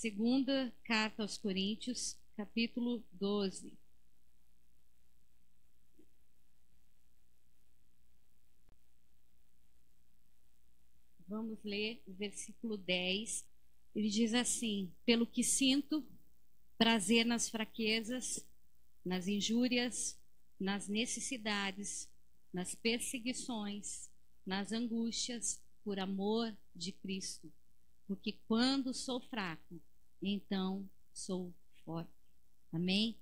Segunda carta aos Coríntios, capítulo 12. Vamos ler o versículo 10. Ele diz assim: pelo que sinto prazer nas fraquezas, nas injúrias, nas necessidades, nas perseguições, nas angústias, por amor de Cristo. Porque quando sou fraco, então sou forte. Amém?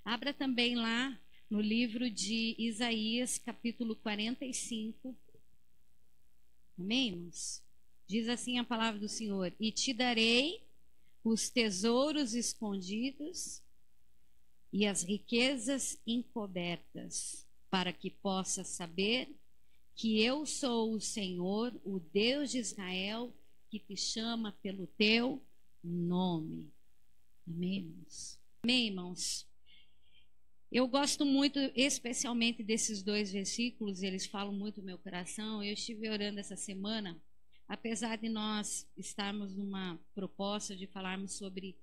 Abra também lá no livro de Isaías, capítulo 45. Amém, irmãos? Diz assim a palavra do Senhor: e te darei os tesouros escondidos e as riquezas encobertas, para que possas saber que eu sou o Senhor, o Deus de Israel, que te chama pelo teu nome. Amém, irmãos? Amém, irmãos? Eu gosto muito, especialmente desses dois versículos, eles falam muito no meu coração. Eu estive orando essa semana, apesar de nós estarmos numa proposta de falarmos sobre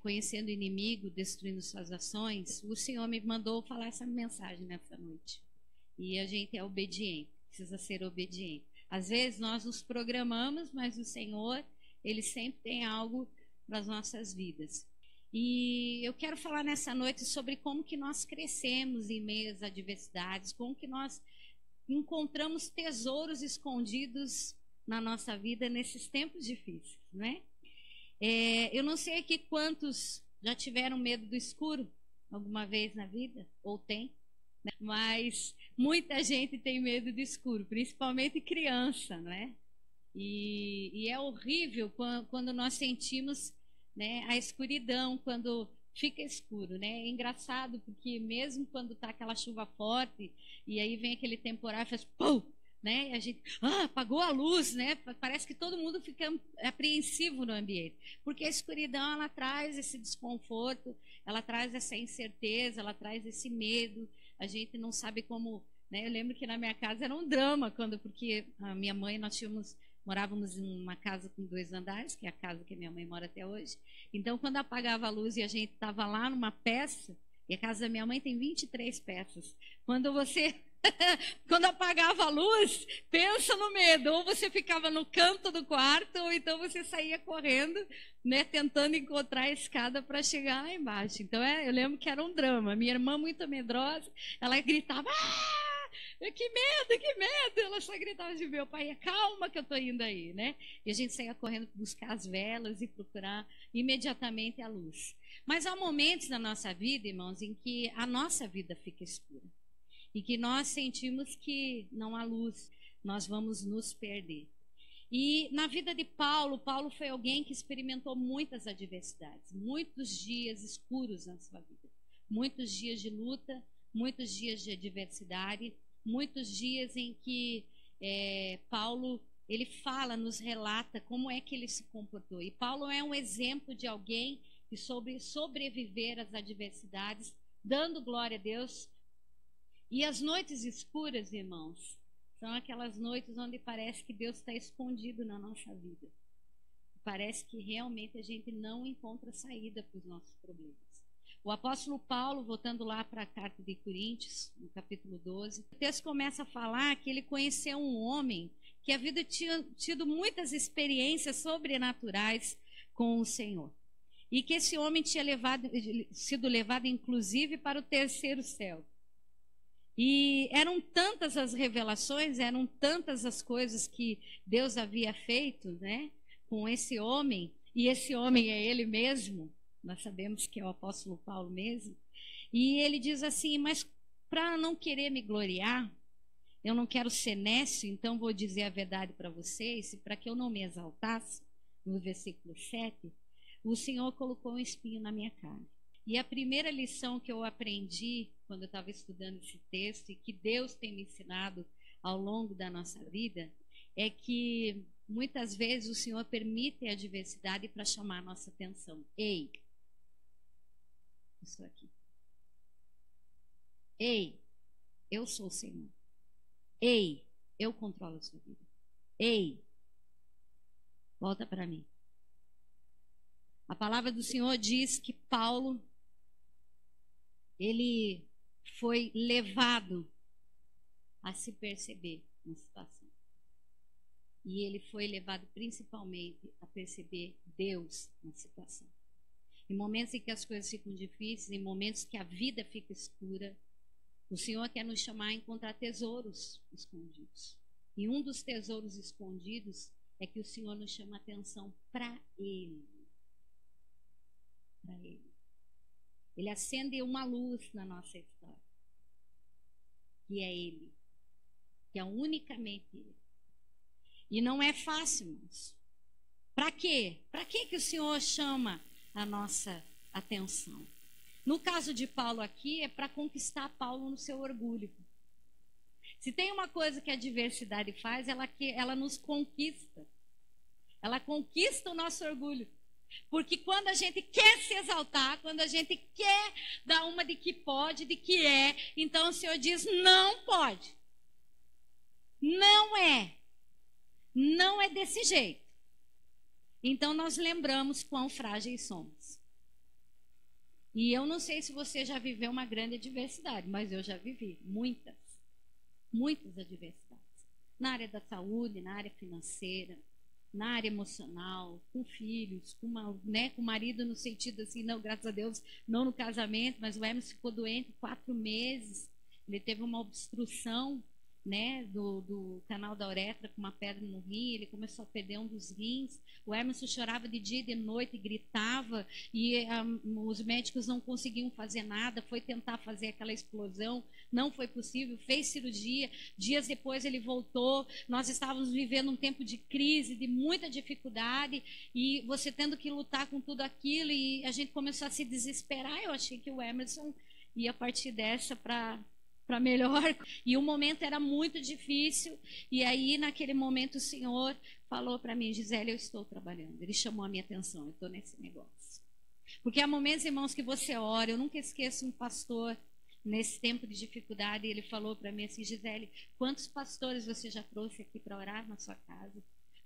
conhecendo o inimigo, destruindo suas ações, o Senhor me mandou falar essa mensagem nessa noite. E a gente é obediente, precisa ser obediente. Às vezes nós nos programamos, mas o Senhor, Ele sempre tem algo para as nossas vidas. E eu quero falar nessa noite sobre como que nós crescemos em meio às adversidades, como que nós encontramos tesouros escondidos na nossa vida nesses tempos difíceis, né? Eu não sei aqui quantos já tiveram medo do escuro alguma vez na vida, ou tem, né? Mas muita gente tem medo do escuro, principalmente criança, né? E é horrível quando nós sentimos, né, a escuridão, quando fica escuro, né? É engraçado porque mesmo quando tá aquela chuva forte e aí vem aquele temporal e faz pum, né? A gente apagou a luz, né? Parece que todo mundo fica apreensivo no ambiente, porque a escuridão ela traz esse desconforto, ela traz essa incerteza, ela traz esse medo. A gente não sabe como, né? Eu lembro que na minha casa era um drama porque a minha mãe morávamos em uma casa com 2 andares, que é a casa que minha mãe mora até hoje. Então, quando apagava a luz e a gente estava lá numa peça, e a casa da minha mãe tem 23 peças. Quando apagava a luz, pensa no medo. Ou você ficava no canto do quarto, ou então você saía correndo, né, tentando encontrar a escada para chegar lá embaixo. Então, eu lembro que era um drama. Minha irmã, muito medrosa, ela gritava: que medo, que medo! Ela só gritava de meu pai: calma que eu tô indo aí, né? E a gente saía correndo buscar as velas e procurar imediatamente a luz. Mas há momentos na nossa vida, irmãos, em que a nossa vida fica escura. E que nós sentimos que não há luz, nós vamos nos perder. E na vida de Paulo foi alguém que experimentou muitas adversidades, muitos dias escuros na sua vida. Muitos dias de luta, muitos dias de adversidade, muitos dias em que Paulo, ele fala, nos relata como é que ele se comportou. E Paulo é um exemplo de alguém que soube sobreviver às adversidades, dando glória a Deus. E as noites escuras, irmãos, são aquelas noites onde parece que Deus está escondido na nossa vida. Parece que realmente a gente não encontra saída para os nossos problemas. O apóstolo Paulo, voltando lá para a carta de Coríntios, no capítulo 12, o texto começa a falar que ele conheceu um homem que a vida tinha tido muitas experiências sobrenaturais com o Senhor. E que esse homem tinha sido levado, inclusive, para o terceiro céu. E eram tantas as revelações, eram tantas as coisas que Deus havia feito, né, com esse homem, e esse homem é ele mesmo. Nós sabemos que é o apóstolo Paulo mesmo. E ele diz assim: mas para não querer me gloriar, eu não quero ser nécio, então vou dizer a verdade para vocês, e para que eu não me exaltasse, no versículo 7, o Senhor colocou um espinho na minha carne. E a primeira lição que eu aprendi quando eu estava estudando esse texto, e que Deus tem me ensinado ao longo da nossa vida, é que muitas vezes o Senhor permite a adversidade para chamar a nossa atenção. Ei, estou aqui. Ei, eu sou o Senhor. Ei, eu controlo a sua vida. Ei, volta para mim. palavra do Senhor diz que Paulo, ele foi levado a se perceber na situação. E ele foi levado principalmente a perceber Deus na situação. Em momentos em que as coisas ficam difíceis, em momentos que a vida fica escura, o Senhor quer nos chamar a encontrar tesouros escondidos. E um dos tesouros escondidos é que o Senhor nos chama a atenção para Ele. Para Ele. Ele acende uma luz na nossa história. Que é Ele. Que é unicamente Ele. E não é fácil, irmãos. Para quê? Para que o Senhor chama a nossa atenção? No caso de Paulo aqui, é para conquistar Paulo no seu orgulho. Se tem uma coisa que a adversidade faz, ela nos conquista. Ela conquista o nosso orgulho. Porque quando a gente quer se exaltar, quando a gente quer dar uma de que pode, de que é, então o Senhor diz, não pode. Não é. Não é desse jeito. Então nós lembramos quão frágeis somos. E eu não sei se você já viveu uma grande adversidade, mas eu já vivi muitas adversidades. Na área da saúde, na área financeira, na área emocional, com filhos, com o marido no sentido assim, não, graças a Deus, não no casamento, mas o Hermes ficou doente 4 meses, ele teve uma obstrução, né, do canal da uretra com uma pedra no rim, ele começou a perder um dos rins. O Emerson chorava de dia e de noite, gritava, e os médicos não conseguiam fazer nada, foi tentar fazer aquela explosão, não foi possível, fez cirurgia, dias depois ele voltou. Nós estávamos vivendo um tempo de crise, de muita dificuldade, e você tendo que lutar com tudo aquilo, e a gente começou a se desesperar. Eu achei que o Emerson ia partir dessa para melhor, e o momento era muito difícil, e aí naquele momento o Senhor falou para mim, Gisele, eu estou trabalhando. Ele chamou a minha atenção, eu estou nesse negócio. Porque há momentos, irmãos, que você ora. Eu nunca esqueço um pastor, nesse tempo de dificuldade, ele falou para mim assim, Gisele, quantos pastores você já trouxe aqui para orar na sua casa?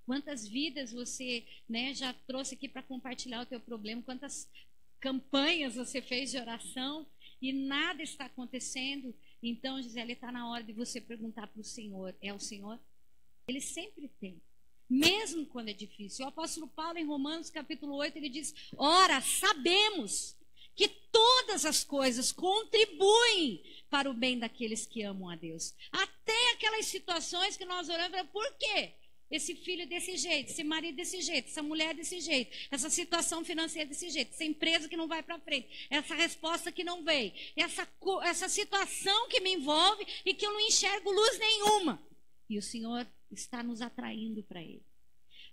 Quantas vidas você, né, já trouxe aqui para compartilhar o teu problema? Quantas campanhas você fez de oração e nada está acontecendo? Então, Gisele, está na hora de você perguntar para o Senhor. É o Senhor? Ele sempre tem. Mesmo quando é difícil. O apóstolo Paulo, em Romanos capítulo 8, ele diz, ora, sabemos que todas as coisas contribuem para o bem daqueles que amam a Deus. Até aquelas situações que nós oramos, por quê? Esse filho desse jeito, esse marido desse jeito, essa mulher desse jeito, essa situação financeira desse jeito, essa empresa que não vai para frente, essa resposta que não veio, essa situação que me envolve e que eu não enxergo luz nenhuma. E o Senhor está nos atraindo para Ele.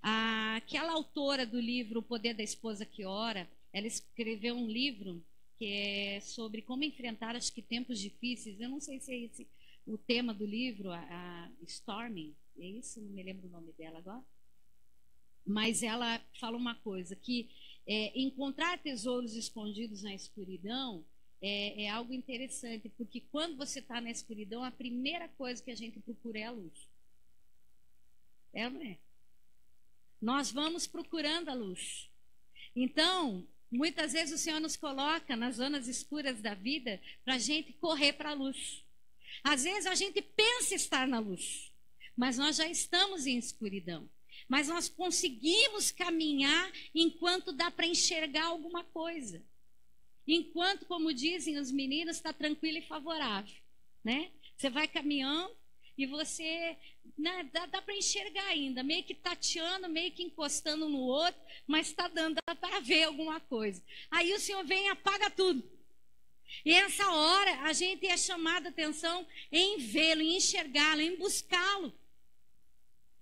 Aquela autora do livro O Poder da Esposa que Ora, ela escreveu um livro que é sobre como enfrentar, acho que, tempos difíceis. Eu não sei se é esse o tema do livro, a Storming. É isso? Não me lembro o nome dela agora. Mas ela fala uma coisa, que encontrar tesouros escondidos na escuridão é algo interessante, porque quando você está na escuridão, a primeira coisa que a gente procura é a luz. É ou não é? Nós vamos procurando a luz. Então, muitas vezes o Senhor nos coloca nas zonas escuras da vida para a gente correr para a luz. Às vezes a gente pensa estar na luz, mas nós já estamos em escuridão. Mas nós conseguimos caminhar enquanto dá para enxergar alguma coisa. Enquanto, como dizem os meninos, está tranquilo e favorável, né? Você vai caminhando e você, né, dá para enxergar ainda, meio que tateando, meio que encostando no outro, mas está dando para ver alguma coisa. Aí o Senhor vem e apaga tudo. E essa hora a gente é chamada a atenção em vê-lo, em enxergá-lo, em buscá-lo.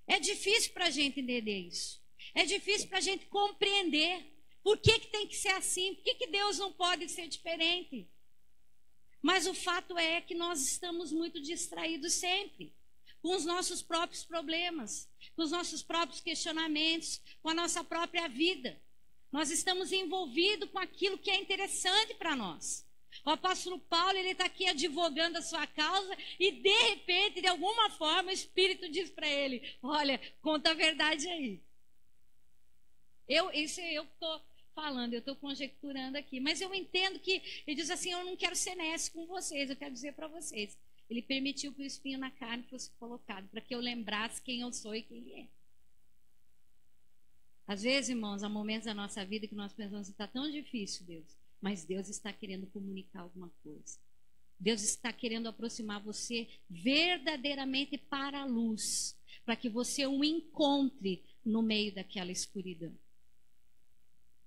É difícil para a gente entender isso. É difícil para a gente compreender. Por que tem que ser assim? Por que Deus não pode ser diferente? Mas o fato é que nós estamos muito distraídos sempre, com os nossos próprios problemas, com os nossos próprios questionamentos, com a nossa própria vida. Nós estamos envolvidos com aquilo que é interessante para nós. O apóstolo Paulo, ele está aqui advogando a sua causa e, de repente, de alguma forma, o Espírito diz para ele, olha, conta a verdade aí. Eu estou falando, eu estou conjecturando aqui. Mas eu entendo que ele diz assim, eu não quero ser nesse com vocês, eu quero dizer para vocês. Ele permitiu que o espinho na carne fosse colocado, para que eu lembrasse quem eu sou e quem ele é. Às vezes, irmãos, há momentos da nossa vida que nós pensamos que está tão difícil, Deus. Mas Deus está querendo comunicar alguma coisa. Deus está querendo aproximar você verdadeiramente para a luz, para que você o encontre no meio daquela escuridão.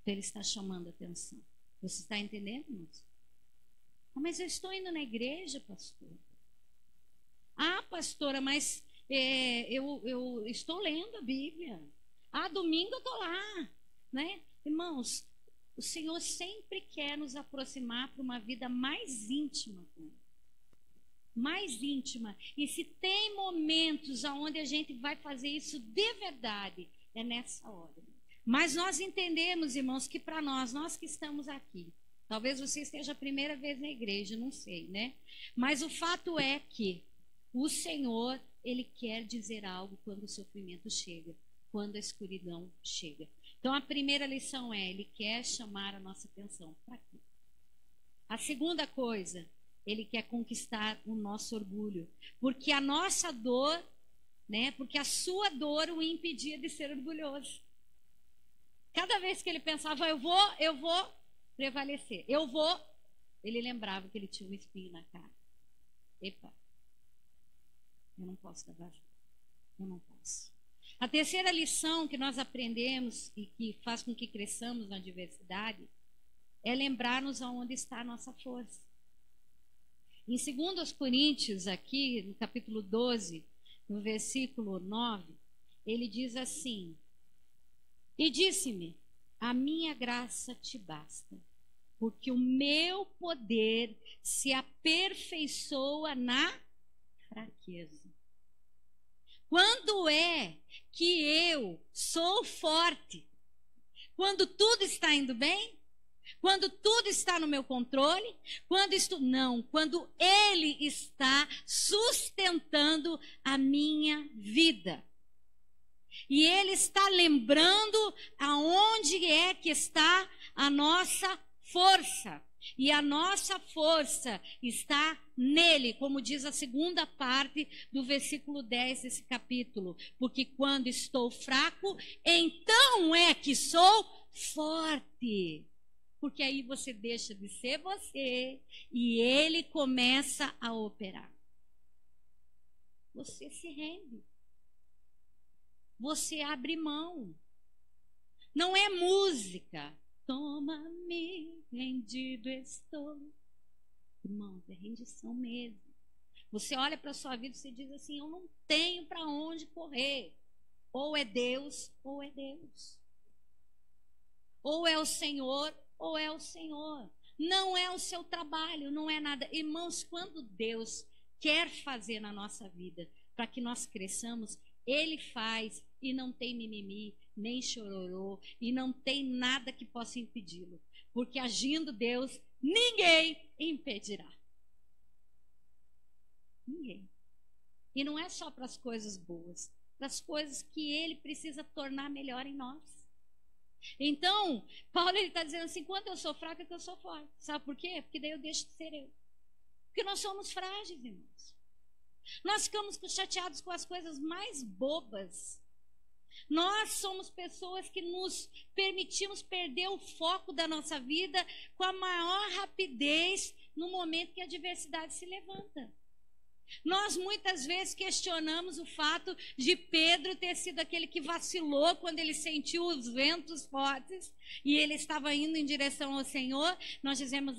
Então, Ele está chamando a atenção. Você está entendendo, irmãos? Ah, mas eu estou indo na igreja, pastor. Ah, pastora, mas eu estou lendo a Bíblia. Ah, domingo eu estou lá, né? Irmãos, o Senhor sempre quer nos aproximar para uma vida mais íntima com Ele. Mais íntima. E se tem momentos onde a gente vai fazer isso de verdade, é nessa hora. Mas nós entendemos, irmãos, que para nós que estamos aqui, talvez você esteja a primeira vez na igreja, não sei, né? Mas o fato é que o Senhor, Ele quer dizer algo quando o sofrimento chega, quando a escuridão chega. Então, a primeira lição é, Ele quer chamar a nossa atenção. Para quê? A segunda coisa, Ele quer conquistar o nosso orgulho. Porque a nossa dor, né? Porque a sua dor o impedia de ser orgulhoso. Cada vez que ele pensava, eu vou prevalecer, ele lembrava que ele tinha um espinho na cara. Epa, eu não posso dar vazio. Eu não posso. A terceira lição que nós aprendemos e que faz com que cresçamos na diversidade é lembrar-nos aonde está a nossa força. Em 2 Coríntios, aqui no capítulo 12, no versículo 9, ele diz assim: e disse-me, a minha graça te basta, porque o meu poder se aperfeiçoa na fraqueza. Quando é que eu sou forte? Quando tudo está indo bem? Quando tudo está no meu controle? Quando Ele está sustentando a minha vida. E Ele está lembrando aonde é que está a nossa força. E a nossa força está nele, como diz a segunda parte do versículo 10 desse capítulo. Porque quando estou fraco, então é que sou forte. Porque aí você deixa de ser você e ele começa a operar. Você se rende. Você abre mão. Não é música. Toma-me, rendido estou. Irmãos, é rendição mesmo. Você olha para a sua vida e você diz assim, eu não tenho para onde correr. Ou é Deus, ou é Deus. Ou é o Senhor, ou é o Senhor. Não é o seu trabalho, não é nada. Irmãos, quando Deus quer fazer na nossa vida para que nós cresçamos, Ele faz e não tem mimimi, nem chororô, e não tem nada que possa impedi-lo. Porque agindo Deus, ninguém impedirá. Ninguém. E não é só para as coisas boas, para as coisas que Ele precisa tornar melhor em nós. Então, Paulo está dizendo assim, quando eu sou fraco é que eu sou forte. Sabe por quê? Porque daí eu deixo de ser eu. Porque nós somos frágeis, irmãos. Nós ficamos chateados com as coisas mais bobas. Nós somos pessoas que nos permitimos perder o foco da nossa vida com a maior rapidez no momento que a adversidade se levanta. Nós muitas vezes questionamos o fato de Pedro ter sido aquele que vacilou quando ele sentiu os ventos fortes e ele estava indo em direção ao Senhor. Nós dizemos,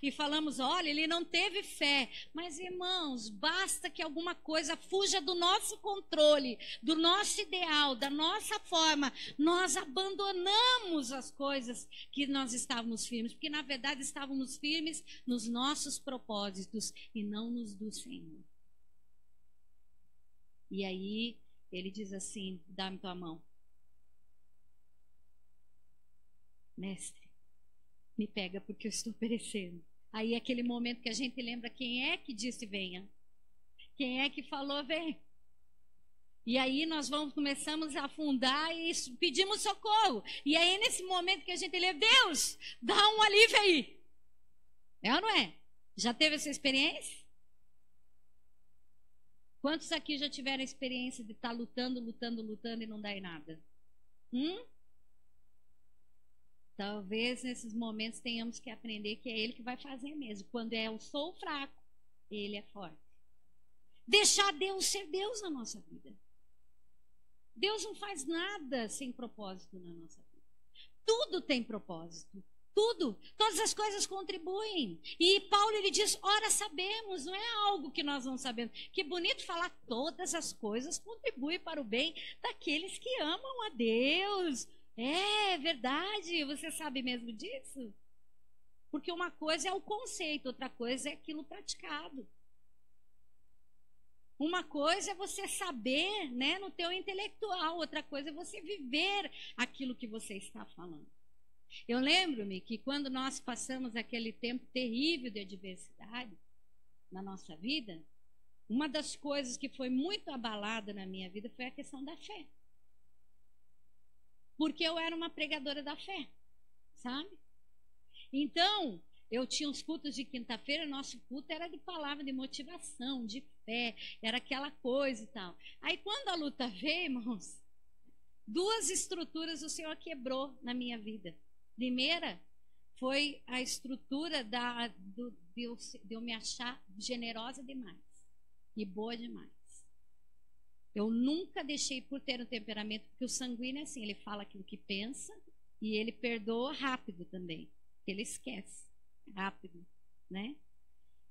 e falamos, olha, ele não teve fé. Mas, irmãos, basta que alguma coisa fuja do nosso controle, do nosso ideal, da nossa forma. Nós abandonamos as coisas que nós estávamos firmes, porque na verdade estávamos firmes nos nossos propósitos e não nos do Senhor. E aí ele diz assim, dá-me tua mão. Mestre, me pega porque eu estou perecendo. Aí é aquele momento que a gente lembra quem é que disse venha. Quem é que falou vem. E aí nós começamos a afundar e pedimos socorro. E aí nesse momento que a gente lê, Deus, dá um alívio aí. É ou não é? Já teve essa experiência? Quantos aqui já tiveram a experiência de estar lutando e não dar em nada? Talvez nesses momentos tenhamos que aprender que é Ele que vai fazer mesmo. Quando eu sou fraco, Ele é forte. Deixar Deus ser Deus na nossa vida. Deus não faz nada sem propósito na nossa vida. Tudo tem propósito. Tudo. Todas as coisas contribuem. E Paulo ele diz, ora sabemos, não é algo que nós não sabemos. Que bonito falar, todas as coisas contribuem para o bem daqueles que amam a Deus. É verdade, você sabe mesmo disso? Porque uma coisa é o conceito, outra coisa é aquilo praticado. Uma coisa é você saber, né, no teu intelectual, outra coisa é você viver aquilo que você está falando. Eu lembro-me que quando nós passamos aquele tempo terrível de adversidade na nossa vida, uma das coisas que foi muito abalada na minha vida foi a questão da fé. Porque eu era uma pregadora da fé, sabe? Então, eu tinha os cultos de quinta-feira, nosso culto era de palavra de motivação, de fé, era aquela coisa e tal. Aí quando a luta veio, irmãos, duas estruturas o Senhor quebrou na minha vida. Primeira foi a estrutura de eu me achar generosa demais e boa demais. Eu nunca deixei por ter um temperamento, porque o sanguíneo é assim, ele fala aquilo que pensa e ele perdoa rápido também, ele esquece rápido, né?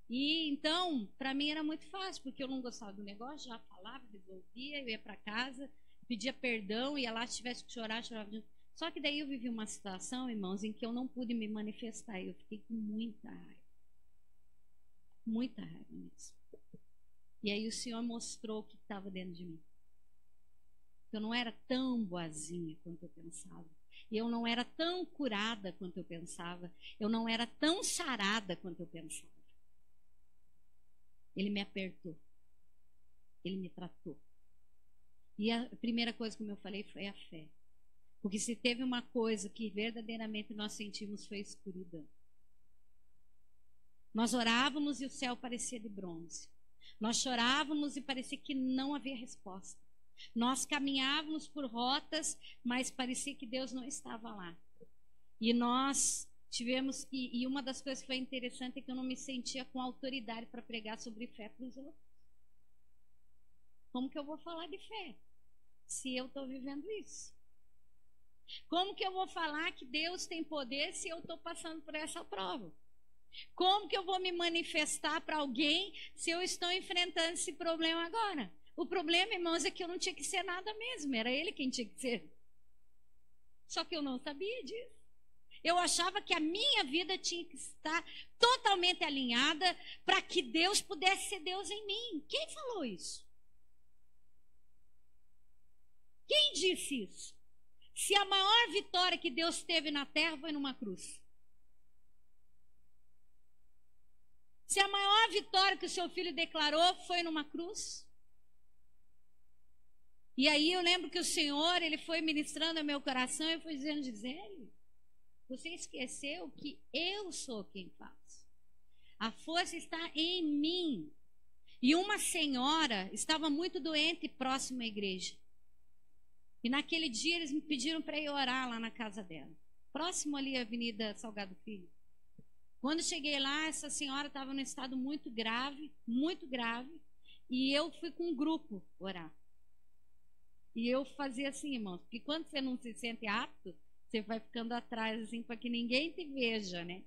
E então, para mim era muito fácil, porque eu não gostava do negócio, já falava, resolvia, eu ia para casa, pedia perdão, ia lá, se tivesse que chorar, chorava junto. Só que daí eu vivi uma situação, irmãos, em que eu não pude me manifestar. Eu fiquei com muita raiva. Muita raiva mesmo. E aí o Senhor mostrou o que estava dentro de mim. Eu não era tão boazinha quanto eu pensava. Eu não era tão curada quanto eu pensava. Eu não era tão sarada quanto eu pensava. Ele me apertou. Ele me tratou. E a primeira coisa, como eu falei, foi a fé. Porque se teve uma coisa que verdadeiramente nós sentimos foi escuridão. Nós orávamos e o céu parecia de bronze. Nós chorávamos e parecia que não havia resposta. Nós caminhávamos por rotas, mas parecia que Deus não estava lá. E nós tivemos que... E uma das coisas que foi interessante é que eu não me sentia com autoridade para pregar sobre fé para os outros. Como que eu vou falar de fé se eu estou vivendo isso? Como que eu vou falar que Deus tem poder se eu estou passando por essa prova? Como que eu vou me manifestar para alguém se eu estou enfrentando esse problema agora? O problema, irmãos, é que eu não tinha que ser nada mesmo, era Ele quem tinha que ser. Só que eu não sabia disso. Eu achava que a minha vida tinha que estar totalmente alinhada para que Deus pudesse ser Deus em mim. Quem falou isso? Quem disse isso? Se a maior vitória que Deus teve na terra foi numa cruz. Se a maior vitória que o seu filho declarou foi numa cruz. E aí eu lembro que o Senhor, Ele foi ministrando ao meu coração e foi dizendo, Gisele, você esqueceu que eu sou quem faz. A força está em mim. E uma senhora estava muito doente próximo à igreja. E naquele dia eles me pediram para ir orar lá na casa dela. Próximo ali à Avenida Salgado Filho. Quando cheguei lá, essa senhora estava num estado muito grave. E eu fui com um grupo orar. E eu fazia assim, irmãos, porque quando você não se sente apto, você vai ficando atrás, assim, para que ninguém te veja, né?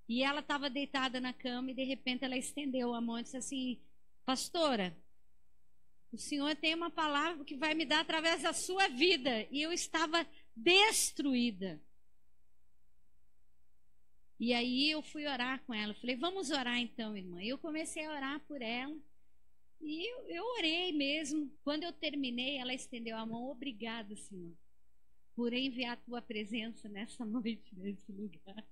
E ela estava deitada na cama e de repente ela estendeu a mão e disse assim, pastora, o Senhor tem uma palavra que vai me dar através da sua vida. E eu estava destruída. E aí eu fui orar com ela. Eu falei, vamos orar então, irmã. E eu comecei a orar por ela. E eu orei mesmo. Quando eu terminei, ela estendeu a mão. Obrigada, Senhor, por enviar a tua presença nessa noite, nesse lugar.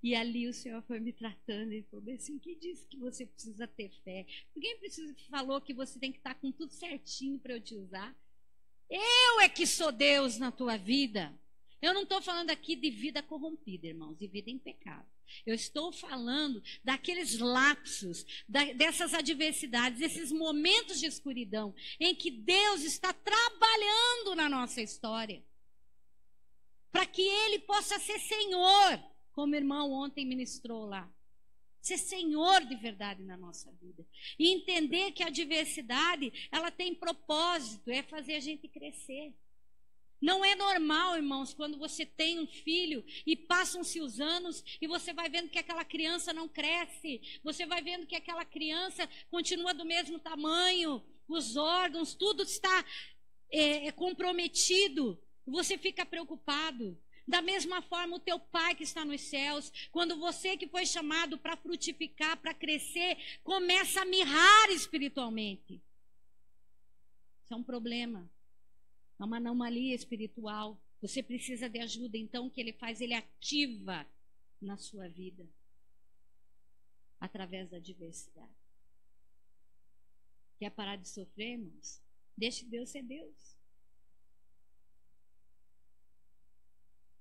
E ali o Senhor foi me tratando e falou assim: quem disse que você precisa ter fé? Ninguém falou que você tem que estar com tudo certinho para eu te usar. Eu é que sou Deus na tua vida. Eu não estou falando aqui de vida corrompida, irmãos, de vida em pecado. Eu estou falando daqueles lapsos, dessas adversidades, desses momentos de escuridão, em que Deus está trabalhando na nossa história, para que Ele possa ser Senhor, como o irmão ontem ministrou lá. Ser Senhor de verdade na nossa vida. E entender que a adversidade, ela tem propósito, é fazer a gente crescer. Não é normal, irmãos, quando você tem um filho e passam-se os anos e você vai vendo que aquela criança não cresce, você vai vendo que aquela criança continua do mesmo tamanho, os órgãos, tudo está comprometido, você fica preocupado. Da mesma forma, o teu pai que está nos céus, quando você que foi chamado para frutificar, para crescer, começa a mirrar espiritualmente. Isso é um problema. É uma anomalia espiritual. Você precisa de ajuda. Então, o que ele faz? Ele ativa na sua vida através da adversidade. Quer parar de sofrer, irmãos? Deixe Deus ser Deus.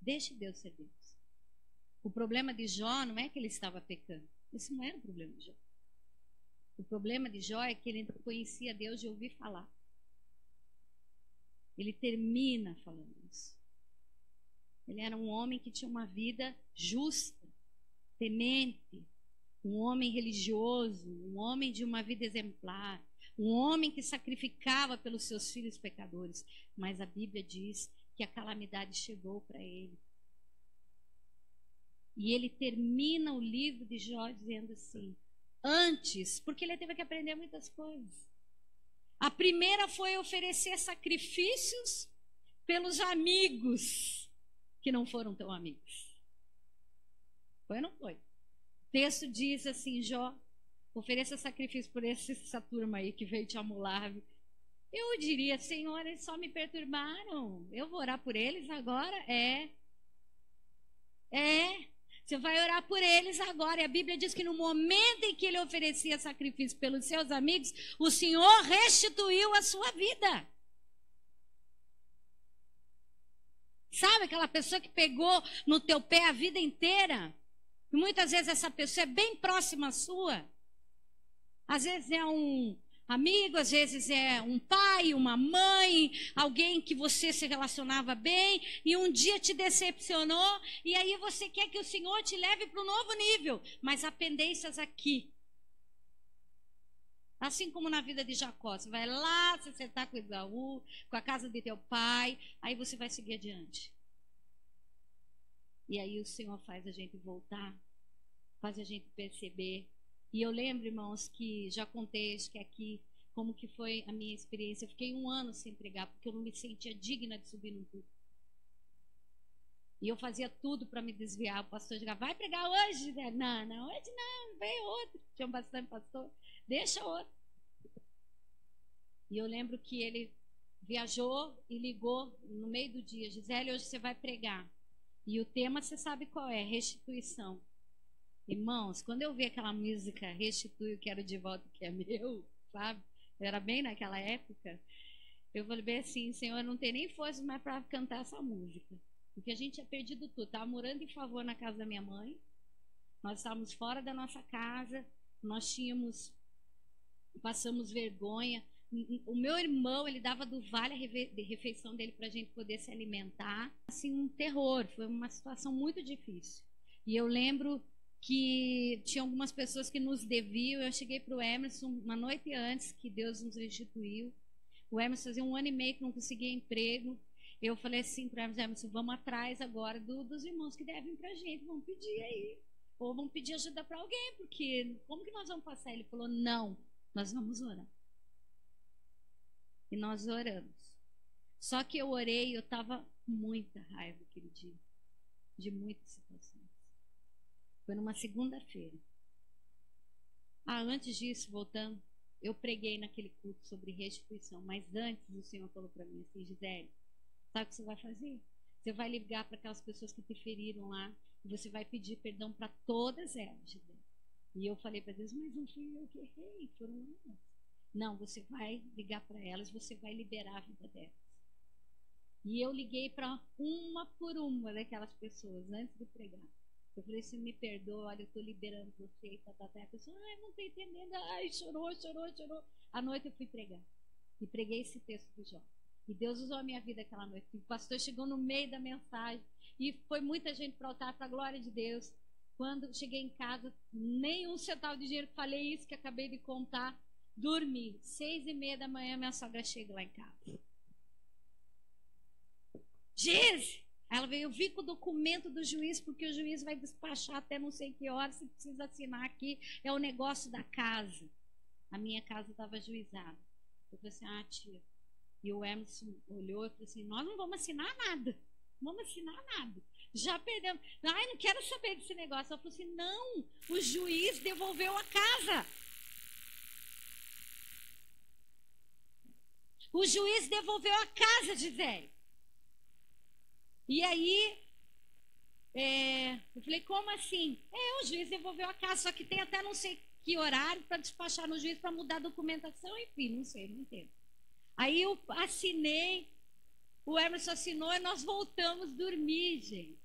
Deixe Deus ser Deus. O problema de Jó não é que ele estava pecando. Esse não era o problema de Jó. O problema de Jó é que ele conhecia Deus de ouvir falar. Ele termina falando isso. Ele era um homem que tinha uma vida justa, temente, um homem religioso, um homem de uma vida exemplar, um homem que sacrificava pelos seus filhos pecadores. Mas a Bíblia diz que a calamidade chegou para ele. E ele termina o livro de Jó dizendo assim, antes, porque ele teve que aprender muitas coisas. A primeira foi oferecer sacrifícios pelos amigos que não foram tão amigos. Foi ou não foi? O texto diz assim, Jó, ofereça sacrifício por essa turma aí que veio te amular. Eu diria, Senhor, eles só me perturbaram. Eu vou orar por eles agora? Você vai orar por eles agora. E a Bíblia diz que no momento em que ele oferecia sacrifício pelos seus amigos, o Senhor restituiu a sua vida. Sabe aquela pessoa que pegou no teu pé a vida inteira? E muitas vezes essa pessoa é bem próxima sua. Às vezes é um amigo, às vezes é um pai, uma mãe, alguém que você se relacionava bem e um dia te decepcionou e aí você quer que o Senhor te leve para um novo nível, mas há pendências aqui. Assim como na vida de Jacó, você vai lá se acertar com Esaú, com a casa de teu pai, aí você vai seguir adiante. E aí o Senhor faz a gente voltar, faz a gente perceber. E eu lembro, irmãos, que já contei, acho que aqui, como que foi a minha experiência. Eu fiquei 1 ano sem pregar, porque eu não me sentia digna de subir no púlpito. E eu fazia tudo para me desviar. O pastor dizia, vai pregar hoje? Não, hoje não, veio outro. Tinha bastante pastor, deixa outro. E eu lembro que ele viajou e ligou no meio do dia. Gisele, hoje você vai pregar. E o tema, você sabe qual é? Restituição. Irmãos, quando eu vi aquela música Restitui o que era de volta, que é meu, sabe? Eu era bem naquela época. Eu falei bem assim, Senhor, eu não tenho nem força mais para cantar essa música. Porque a gente tinha perdido tudo. Estava morando em Favor na casa da minha mãe. Nós estávamos fora da nossa casa. Nós passamos vergonha. O meu irmão, ele dava do vale de refeição dele para a gente poder se alimentar. Assim, um terror. Foi uma situação muito difícil. E eu lembro que tinha algumas pessoas que nos deviam. Eu cheguei para o Emerson uma noite antes que Deus nos restituiu. O Emerson fazia 1 ano e meio que não conseguia emprego. Eu falei assim para o Emerson, vamos atrás agora dos irmãos que devem para a gente, vamos pedir aí. Ou vamos pedir ajuda para alguém, porque como que nós vamos passar? Ele falou, não, nós vamos orar. E nós oramos. Só que eu orei e eu estava com muita raiva aquele dia, de muitas situações. Foi numa segunda-feira. Antes disso, voltando, eu preguei naquele culto sobre restituição. Mas antes o Senhor falou para mim assim, Gisele, sabe o que você vai fazer? Você vai ligar para aquelas pessoas que te feriram lá e você vai pedir perdão para todas elas. E eu falei para Deus, mas não fui eu que errei, foram elas. Não, você vai ligar para elas, você vai liberar a vida delas. E eu liguei para uma por uma daquelas pessoas antes de pregar. Eu falei assim, me perdoa, olha, eu estou liberando você. E a pessoa, ai, não estou entendendo. Ai, chorou. À noite eu fui pregar. E preguei esse texto do Jó. E Deus usou a minha vida aquela noite. O pastor chegou no meio da mensagem. E foi muita gente para o altar, para a glória de Deus. Quando cheguei em casa, nem um centavo de dinheiro, falei isso que acabei de contar. Dormi. 6:30 da manhã, minha sogra chega lá em casa. Geise! Ela veio, eu vi com o documento do juiz, porque o juiz vai despachar até não sei que hora, se precisa assinar aqui, é o negócio da casa. A minha casa estava ajuizada. Eu falei assim, tia. E o Emerson olhou e falou assim, nós não vamos assinar nada. Não vamos assinar nada. Já perdemos. Ai, não quero saber desse negócio. Ela falou assim, não, o juiz devolveu a casa. O juiz devolveu a casa, Gisele. E aí, eu falei, como assim? O juiz devolveu a casa, só que tem até não sei que horário para despachar no juiz para mudar a documentação, enfim, não sei, não entendo. Aí eu assinei, o Emerson assinou e nós voltamos a dormir, gente.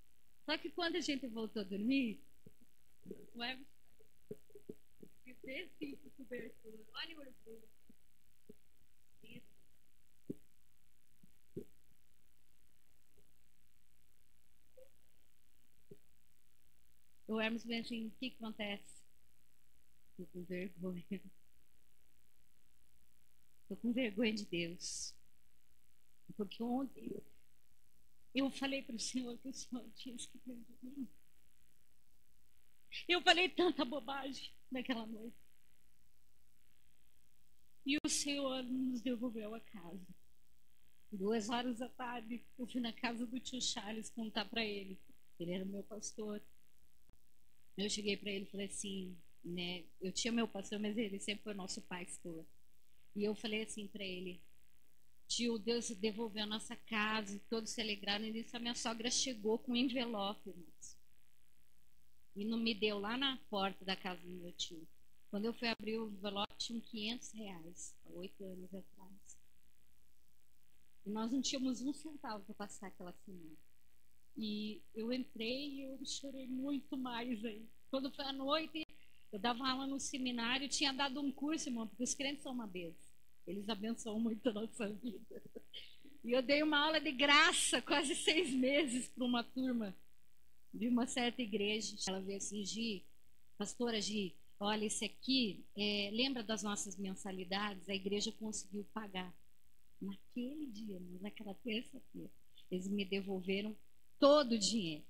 Só que quando a gente voltou a dormir, o Emerson fez assim com cobertura. Olha o orgulho. O Hermes vem assim, o que acontece? Estou com vergonha. Estou com vergonha de Deus. Porque ontem eu falei para o Senhor que o Senhor tinha esquecido de mim. Eu falei tanta bobagem naquela noite. E o Senhor nos devolveu a casa. 2 horas da tarde, eu fui na casa do tio Charles contar para ele. Ele era meu pastor. Eu cheguei para ele e falei assim, né? Eu tinha meu pastor, mas ele sempre foi nosso pastor. E eu falei assim para ele, tio, Deus devolveu a nossa casa, e todos se alegraram. E nisso a minha sogra chegou com um envelope, irmãos. E não me deu lá na porta da casa do meu tio. Quando eu fui abrir o envelope, tinha R$500, há 8 anos atrás. E nós não tínhamos um centavo para passar aquela semana. E eu entrei e eu chorei muito mais aí. Quando foi à noite, eu dava aula no seminário, tinha dado um curso, irmão, porque os crentes são uma bênção. Eles abençoam muito a nossa vida. E eu dei uma aula de graça, quase 6 meses, para uma turma de uma certa igreja. Ela veio assim, Gi, pastora Gi, olha, esse aqui, lembra das nossas mensalidades? A igreja conseguiu pagar. Naquele dia, naquela terça-feira, eles me devolveram todo o dinheiro.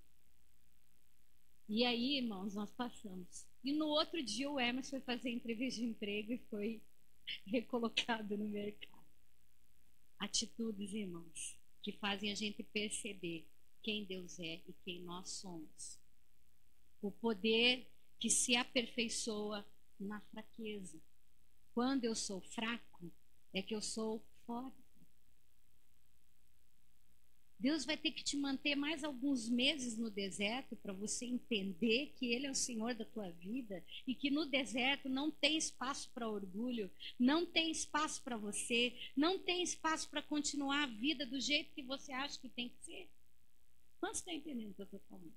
E aí, irmãos, nós passamos. E no outro dia o Emerson foi fazer entrevista de emprego e foi recolocado no mercado. Atitudes, irmãos, que fazem a gente perceber quem Deus é e quem nós somos. O poder que se aperfeiçoa na fraqueza. Quando eu sou fraco, é que eu sou forte. Deus vai ter que te manter mais alguns meses no deserto para você entender que Ele é o Senhor da tua vida e que no deserto não tem espaço para orgulho, não tem espaço para você, não tem espaço para continuar a vida do jeito que você acha que tem que ser. Quantos estão entendendo o que eu estou falando?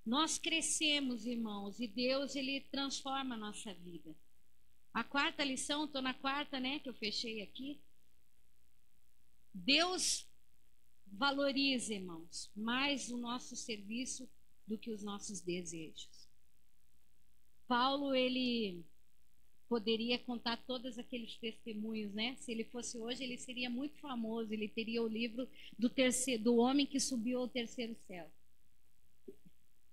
Nós crescemos, irmãos, e Deus, Ele transforma a nossa vida. A quarta lição, estou na quarta, né, que eu fechei aqui. Deus valoriza, irmãos, mais o nosso serviço do que os nossos desejos. Paulo, ele poderia contar todos aqueles testemunhos, né? Se ele fosse hoje, ele seria muito famoso, ele teria o livro do homem que subiu ao terceiro céu.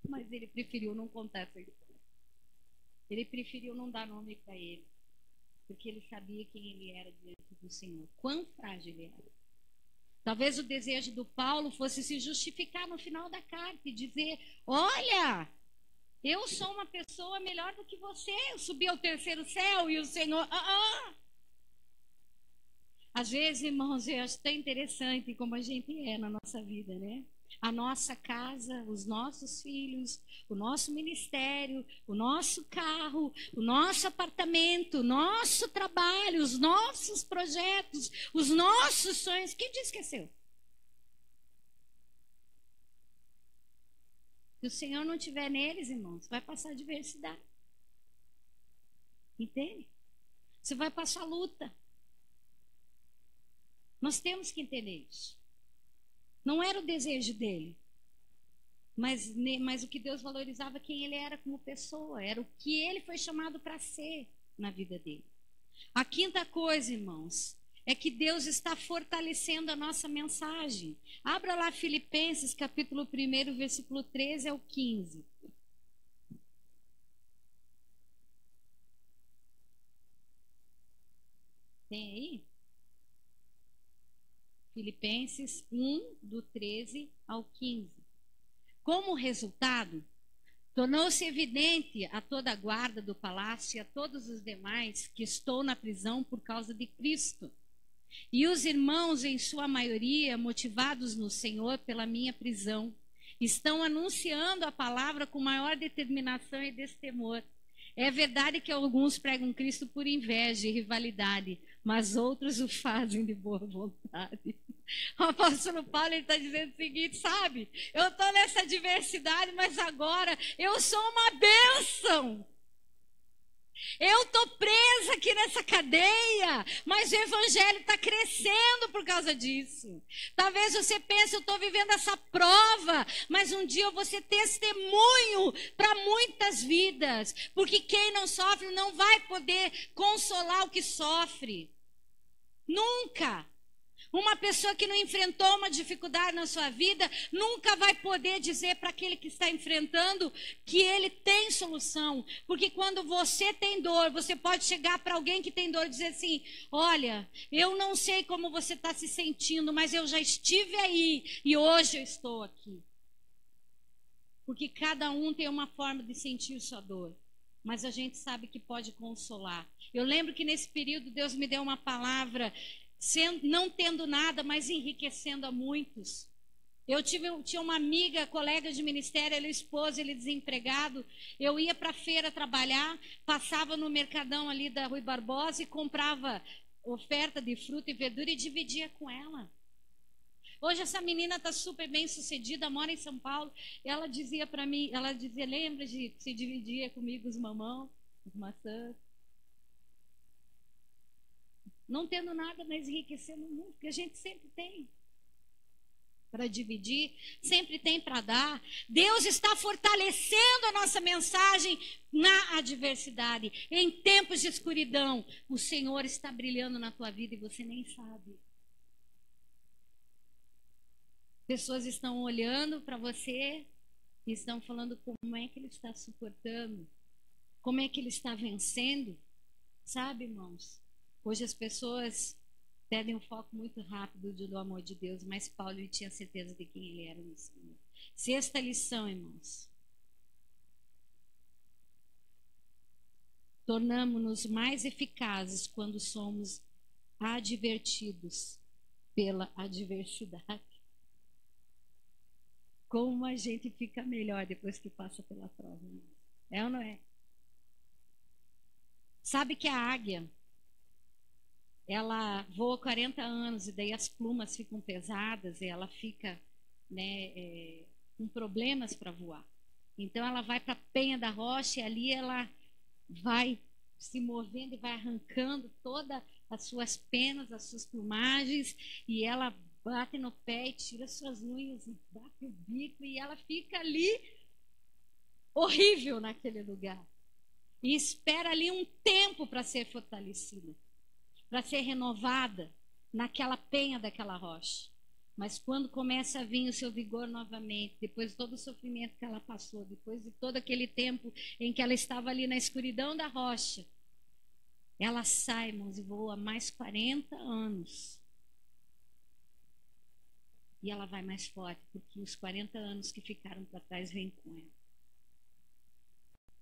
Mas ele preferiu não contar essa história. Ele preferiu não dar nome para ele, porque ele sabia quem ele era diante do Senhor, quão frágil ele era. Talvez o desejo do Paulo fosse se justificar no final da carta e dizer, olha, eu sou uma pessoa melhor do que você, eu subi ao terceiro céu e o Senhor... Às vezes, irmãos, eu acho tão interessante como a gente é na nossa vida, né? A nossa casa, os nossos filhos, o nosso ministério, o nosso carro, o nosso apartamento, o nosso trabalho, os nossos projetos, os nossos sonhos. Quem te esqueceu? Se o Senhor não estiver neles, irmãos, vai passar adversidade. Entende? Você vai passar luta. Nós temos que entender isso. Não era o desejo dele, mas o que Deus valorizava quem ele era como pessoa, era o que ele foi chamado para ser na vida dele. A quinta coisa, irmãos, é que Deus está fortalecendo a nossa mensagem. Abra lá Filipenses, capítulo 1, versículo 13 ao 15. Tem aí? Filipenses 1, do 13 ao 15. Como resultado, tornou-se evidente a toda a guarda do palácio e a todos os demais que estou na prisão por causa de Cristo. E os irmãos, em sua maioria, motivados no Senhor pela minha prisão, estão anunciando a palavra com maior determinação e destemor. É verdade que alguns pregam Cristo por inveja e rivalidade, mas outros o fazem de boa vontade. O apóstolo Paulo está dizendo o seguinte, sabe? Eu estou nessa diversidade, mas agora eu sou uma bênção. Eu estou presa aqui nessa cadeia, mas o evangelho está crescendo por causa disso. Talvez você pense, eu estou vivendo essa prova, mas um dia eu vou ser testemunho para muitas vidas, porque quem não sofre não vai poder consolar o que sofre. Nunca. Uma pessoa que não enfrentou uma dificuldade na sua vida nunca vai poder dizer para aquele que está enfrentando que ele tem solução. Porque quando você tem dor, você pode chegar para alguém que tem dor e dizer assim: olha, eu não sei como você está se sentindo, mas eu já estive aí e hoje eu estou aqui. Porque cada um tem uma forma de sentir sua dor. Mas a gente sabe que pode consolar. Eu lembro que nesse período Deus me deu uma palavra, não tendo nada, mas enriquecendo a muitos. Tinha uma amiga, colega de ministério, ela esposa, ele desempregado. Eu ia para a feira trabalhar, passava no mercadão ali da Rui Barbosa e comprava oferta de fruta e verdura e dividia com ela. Hoje essa menina está super bem sucedida, mora em São Paulo. Ela dizia para mim, ela dizia, lembra de se dividir comigo os mamão, as maçãs? Não tendo nada, mas enriquecendo muito, porque a gente sempre tem para dividir, sempre tem para dar. Deus está fortalecendo a nossa mensagem na adversidade. Em tempos de escuridão, o Senhor está brilhando na tua vida e você nem sabe. Pessoas estão olhando para você e estão falando como é que ele está suportando, como é que ele está vencendo. Sabe, irmãos? Hoje as pessoas perdem o foco muito rápido do amor de Deus, mas Paulo tinha certeza de quem ele era no Senhor. Sexta lição, irmãos. Tornamos-nos mais eficazes quando somos advertidos pela adversidade. Como a gente fica melhor depois que passa pela prova. É ou não é? Sabe que a águia, ela voa 40 anos e daí as plumas ficam pesadas e ela fica, né, com problemas para voar. Então ela vai para a penha da rocha e ali ela vai se movendo e vai arrancando todas as suas penas, as suas plumagens, e ela bate no pé e tira suas unhas e bate o bico e ela fica ali horrível naquele lugar. E espera ali um tempo para ser fortalecida, para ser renovada naquela penha daquela rocha. Mas quando começa a vir o seu vigor novamente, depois de todo o sofrimento que ela passou, depois de todo aquele tempo em que ela estava ali na escuridão da rocha, ela sai, irmãos, e voa mais 40 anos. E ela vai mais forte, porque os 40 anos que ficaram para trás vêm com ela.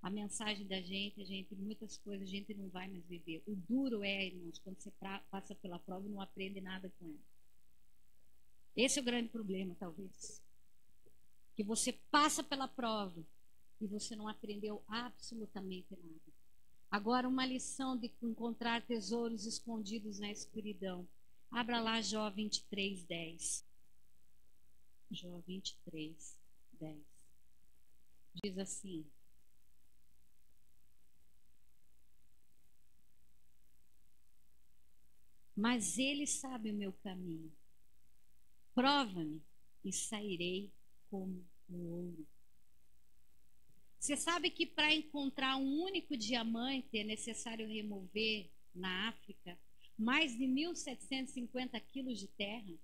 a mensagem da gente, muitas coisas a gente não vai mais viver. O duro é, irmãos, quando você passa pela prova e não aprende nada com ela. Esse é o grande problema, talvez. Que você passa pela prova e você não aprendeu absolutamente nada. Agora, uma lição de encontrar tesouros escondidos na escuridão. Abra lá Jó 23, 10. Jó 23, 10. Diz assim: mas ele sabe o meu caminho. Prova-me e sairei como o ouro. Você sabe que para encontrar um único diamante é necessário remover na África mais de 1.750 quilos de terra?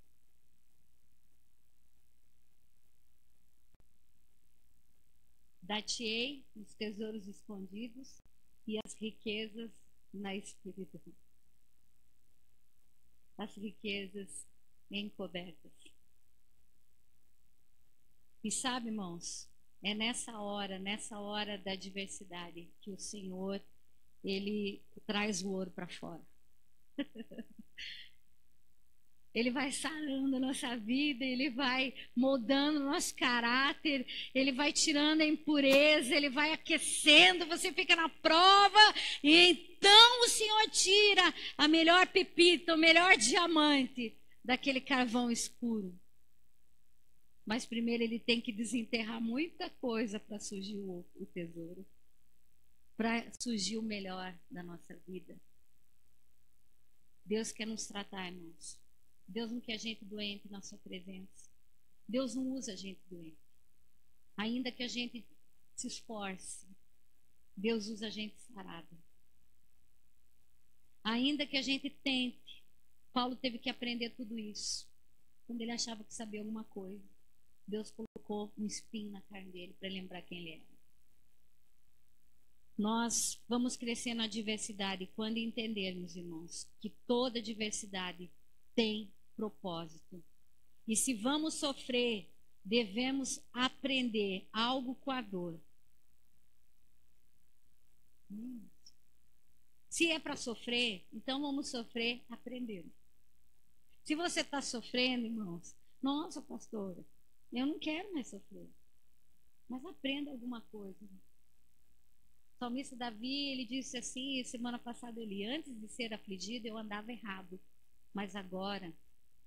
Dar-te-ei os tesouros escondidos e as riquezas na escuridão. As riquezas encobertas. E sabe, irmãos, é nessa hora da adversidade, que o Senhor, Ele traz o ouro para fora. Ele vai sarando a nossa vida, Ele vai moldando o nosso caráter, Ele vai tirando a impureza, Ele vai aquecendo, você fica na prova, e então o Senhor tira a melhor pepita, o melhor diamante daquele carvão escuro. Mas primeiro Ele tem que desenterrar muita coisa para surgir o tesouro, para surgir o melhor da nossa vida. Deus quer nos tratar, irmãos. Deus não quer gente doente na sua presença. Deus não usa gente doente. Ainda que a gente se esforce, Deus usa gente sarada. Ainda que a gente tente, Paulo teve que aprender tudo isso. Quando ele achava que sabia alguma coisa, Deus colocou um espinho na carne dele para lembrar quem ele era. Nós vamos crescer na diversidade quando entendermos, irmãos, que toda diversidade tem propósito. E se vamos sofrer, devemos aprender algo com a dor. Se é para sofrer, então vamos sofrer aprendendo. Se você está sofrendo, irmãos, nossa, pastora, eu não quero mais sofrer. Mas aprenda alguma coisa. O salmista Davi, ele disse assim, semana passada eu li, antes de ser afligido eu andava errado, mas agora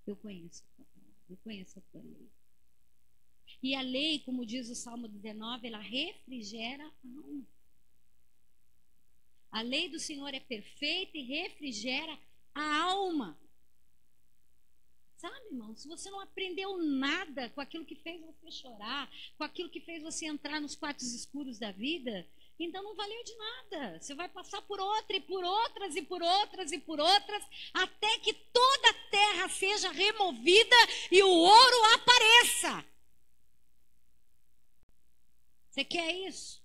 eu conheço a tua lei. E a lei, como diz o Salmo 19, ela refrigera a alma. A lei do Senhor é perfeita e refrigera a alma. Sabe, irmão, se você não aprendeu nada com aquilo que fez você chorar, com aquilo que fez você entrar nos quartos escuros da vida, então não valeu de nada. Você vai passar por outra e por outras e por outras e por outras, até que toda a terra seja removida e o ouro apareça. Você quer isso?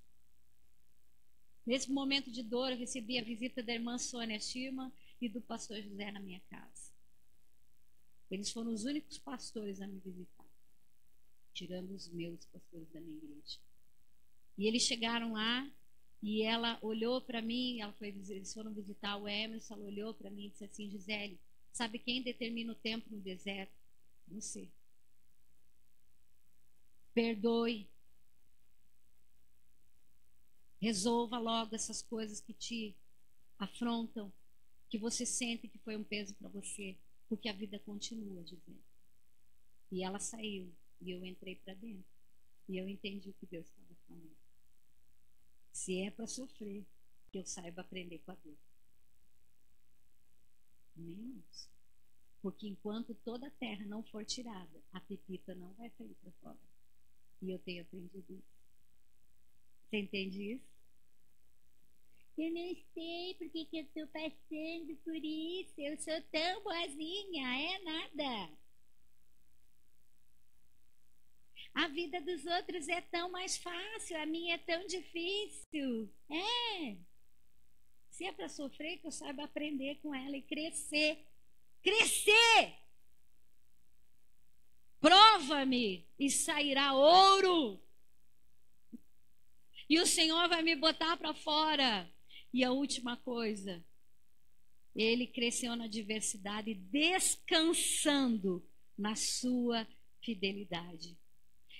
Nesse momento de dor, eu recebi a visita da irmã Sônia Schirman e do pastor José na minha casa. Eles foram os únicos pastores a me visitar, tirando os meus pastores da minha igreja. E eles chegaram lá e ela olhou para mim, eles foram visitar o Emerson, ela olhou para mim e disse assim: Gisele, sabe quem determina o tempo no deserto? Você. Perdoe. Resolva logo essas coisas que te afrontam, que você sente que foi um peso para você, porque a vida continua, dizendo. E ela saiu, e eu entrei para dentro, e eu entendi o que Deus estava falando. Se é para sofrer, que eu saiba aprender com a dor. Menos. Porque enquanto toda a terra não for tirada, a pepita não vai sair para fora. E eu tenho aprendido isso. Você entende isso? Eu não sei porque que eu estou passando por isso. Eu sou tão boazinha, é nada. A vida dos outros é tão mais fácil, a minha é tão difícil. É. Se é para sofrer, que eu saiba aprender com ela e crescer. Crescer! Prova-me e sairá ouro. E o Senhor vai me botar para fora. E a última coisa, ele cresceu na adversidade, descansando na sua fidelidade.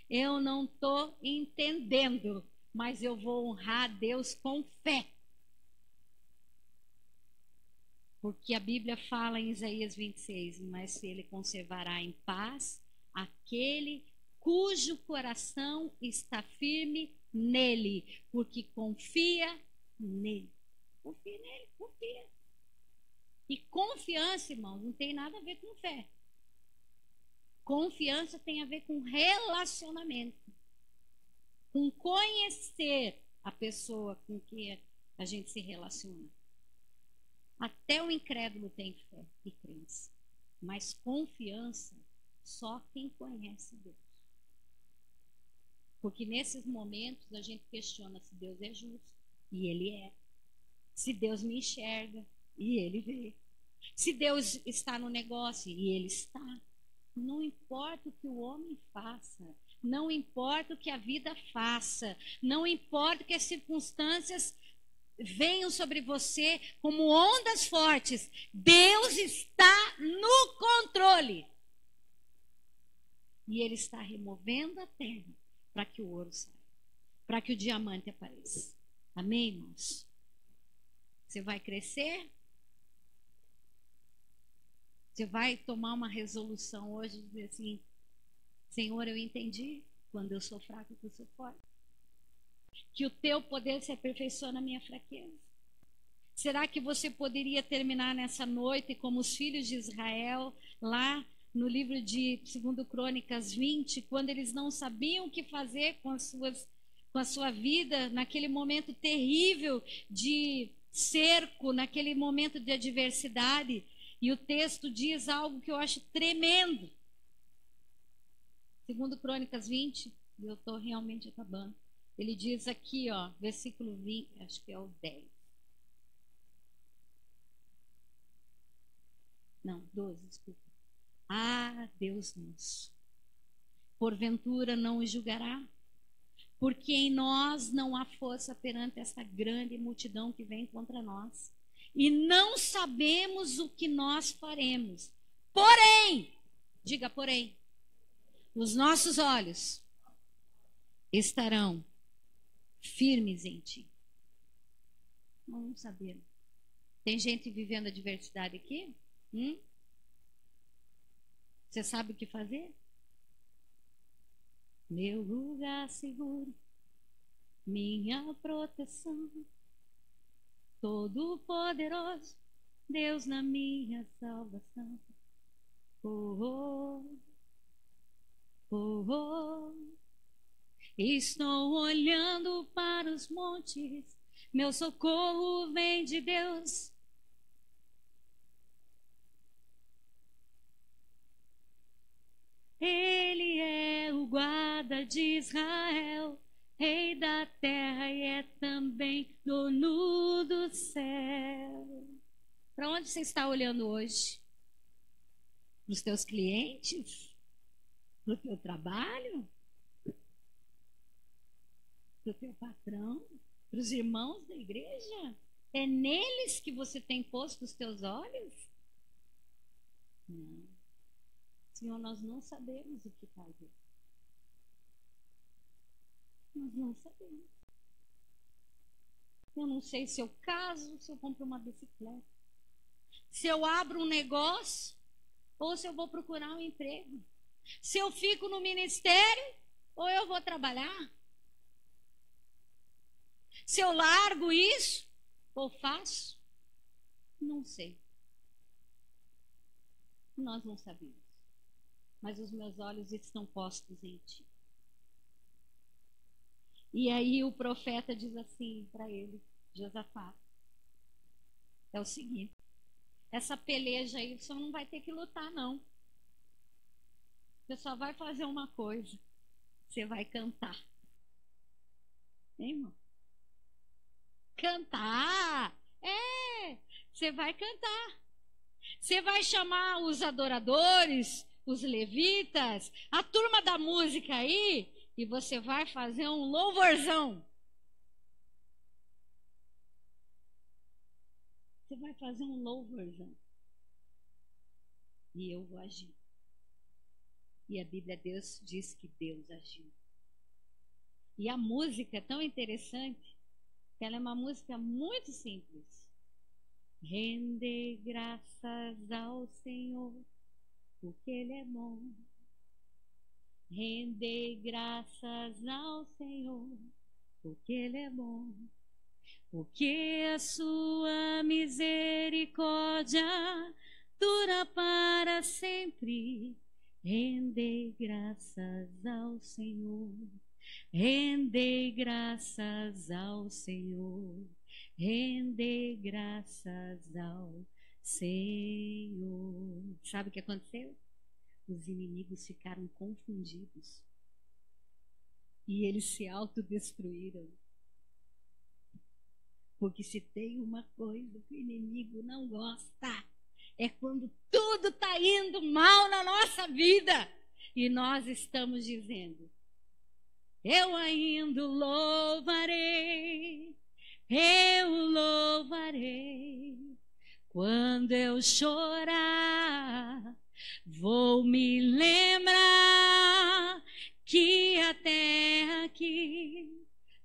Eu não estou entendendo, mas eu vou honrar a Deus com fé. Porque a Bíblia fala em Isaías 26, mas ele conservará em paz aquele cujo coração está firme nele, porque confia nele. Confia nele, confia. E confiança, irmãos, não tem nada a ver com fé. Confiança tem a ver com relacionamento, com conhecer a pessoa com quem a gente se relaciona. Até o incrédulo tem fé e crença, mas confiança só quem conhece Deus. Porque nesses momentos a gente questiona se Deus é justo, e Ele é. Se Deus me enxerga, e Ele vê. Se Deus está no negócio, e Ele está. Não importa o que o homem faça, não importa o que a vida faça, não importa que as circunstâncias venham sobre você como ondas fortes, Deus está no controle. E Ele está removendo a terra para que o ouro saia, para que o diamante apareça. Amém, irmãos? Você vai crescer? Você vai tomar uma resolução hoje e dizer assim: Senhor, eu entendi, quando eu sou fraco, eu sou forte. Que o teu poder se aperfeiçoa na minha fraqueza. Será que você poderia terminar nessa noite como os filhos de Israel, lá no livro de 2 Crônicas 20, quando eles não sabiam o que fazer com a sua vida, naquele momento terrível de cerco, naquele momento de adversidade? E o texto diz algo que eu acho tremendo. 2 Crônicas 20, e eu estou realmente acabando. Ele diz aqui, ó, versículo 20, acho que é o 10. Não, 12, desculpa. Ah, Deus nosso, porventura não o julgará? Porque em nós não há força perante essa grande multidão que vem contra nós. E não sabemos o que nós faremos. Porém, diga porém, os nossos olhos estarão firmes em ti. Não sabemos. Tem gente vivendo a diversidade aqui? Você sabe o que fazer? Meu lugar seguro, minha proteção, todo-poderoso, Deus na minha salvação. Oh, oh, oh, oh. Estou olhando para os montes, meu socorro vem de Deus. Ele é o guarda de Israel, Rei da terra e é também dono do céu. Para onde você está olhando hoje? Para os teus clientes? Para o teu trabalho? Para o teu patrão? Para os irmãos da igreja? É neles que você tem posto os teus olhos? Não. Senhor, nós não sabemos o que fazer. Nós não sabemos. Eu não sei se eu caso, se eu compro uma bicicleta, se eu abro um negócio ou se eu vou procurar um emprego, se eu fico no ministério ou eu vou trabalhar, se eu largo isso ou faço. Não sei. Nós não sabemos. Mas os meus olhos estão postos em ti. E aí o profeta diz assim para ele, Josafá, é o seguinte: essa peleja aí você não vai ter que lutar, não. Você só vai fazer uma coisa: você vai cantar. Hein, irmão? Cantar! É! Você vai cantar. Você vai chamar os adoradores, os levitas, a turma da música aí, e você vai fazer um louvorzão. você vai fazer um louvorzão. E eu vou agir. E a Bíblia Deus diz que Deus agiu. E a música é tão interessante, que ela é uma música muito simples. Render graças ao Senhor, porque Ele é bom. Render graças ao Senhor, porque Ele é bom. Porque a sua misericórdia dura para sempre. Render graças ao Senhor. Render graças ao Senhor. Render graças ao Senhor. Sabe o que aconteceu? Os inimigos ficaram confundidos. E eles se autodestruíram. Porque se tem uma coisa que o inimigo não gosta, é quando tudo está indo mal na nossa vida. E nós estamos dizendo, eu ainda louvarei, eu louvarei. Quando eu chorar, vou me lembrar que até aqui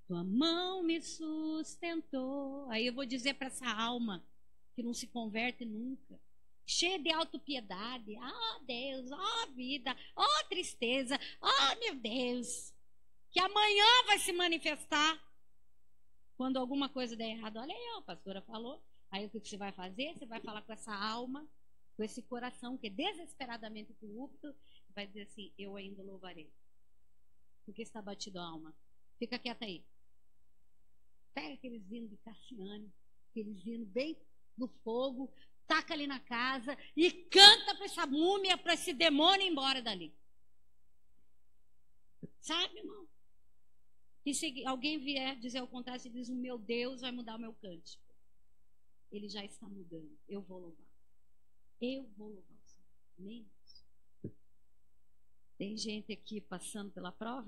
tua mão me sustentou. Aí eu vou dizer para essa alma que não se converte nunca, cheia de autopiedade, Deus, vida, tristeza, meu Deus, que amanhã vai se manifestar quando alguma coisa der errado. Olha aí, a pastora falou. Aí o que você vai fazer? Você vai falar com essa alma, com esse coração que é desesperadamente corrupto, e vai dizer assim, eu ainda louvarei. Porque está batido a alma. Fica quieta aí. Pega aqueles hinos de Cassiane, aqueles hinos bem do fogo, taca ali na casa e canta para essa múmia, para esse demônio ir embora dali. Sabe, irmão? E se alguém vier dizer ao contrário, você diz, o meu Deus vai mudar o meu cântico. Ele já está mudando. Eu vou louvar. Eu vou louvar o Senhor. Amém? Tem gente aqui passando pela prova?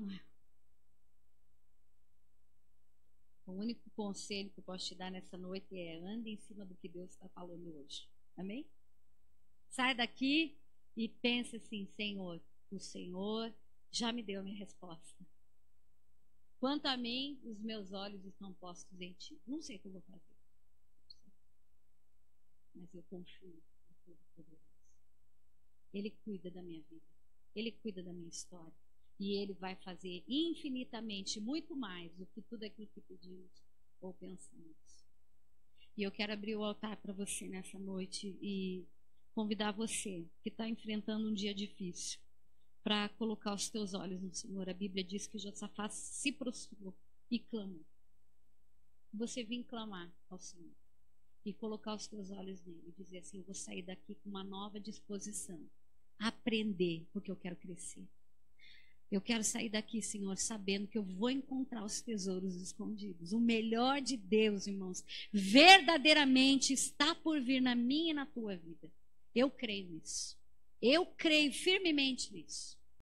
O único conselho que eu posso te dar nessa noite é ande em cima do que Deus está falando hoje. Amém? Sai daqui e pense assim, Senhor, o Senhor já me deu a minha resposta. Quanto a mim, os meus olhos estão postos em Ti. Não sei o que eu vou fazer. Mas eu confio no Todo-Poderoso. Ele cuida da minha vida. Ele cuida da minha história. E Ele vai fazer infinitamente muito mais do que tudo aquilo que pedimos ou pensamos. E eu quero abrir o altar para você nessa noite e convidar você que está enfrentando um dia difícil para colocar os teus olhos no Senhor. A Bíblia diz que Josafá se prostrou e clamou. Você vir clamar ao Senhor e colocar os teus olhos nele e dizer assim, eu vou sair daqui com uma nova disposição, aprender, porque eu quero crescer. Eu quero sair daqui, Senhor, sabendo que eu vou encontrar os tesouros escondidos. O melhor de Deus, irmãos, verdadeiramente está por vir na minha e na tua vida. Eu creio nisso. Eu creio firmemente nisso.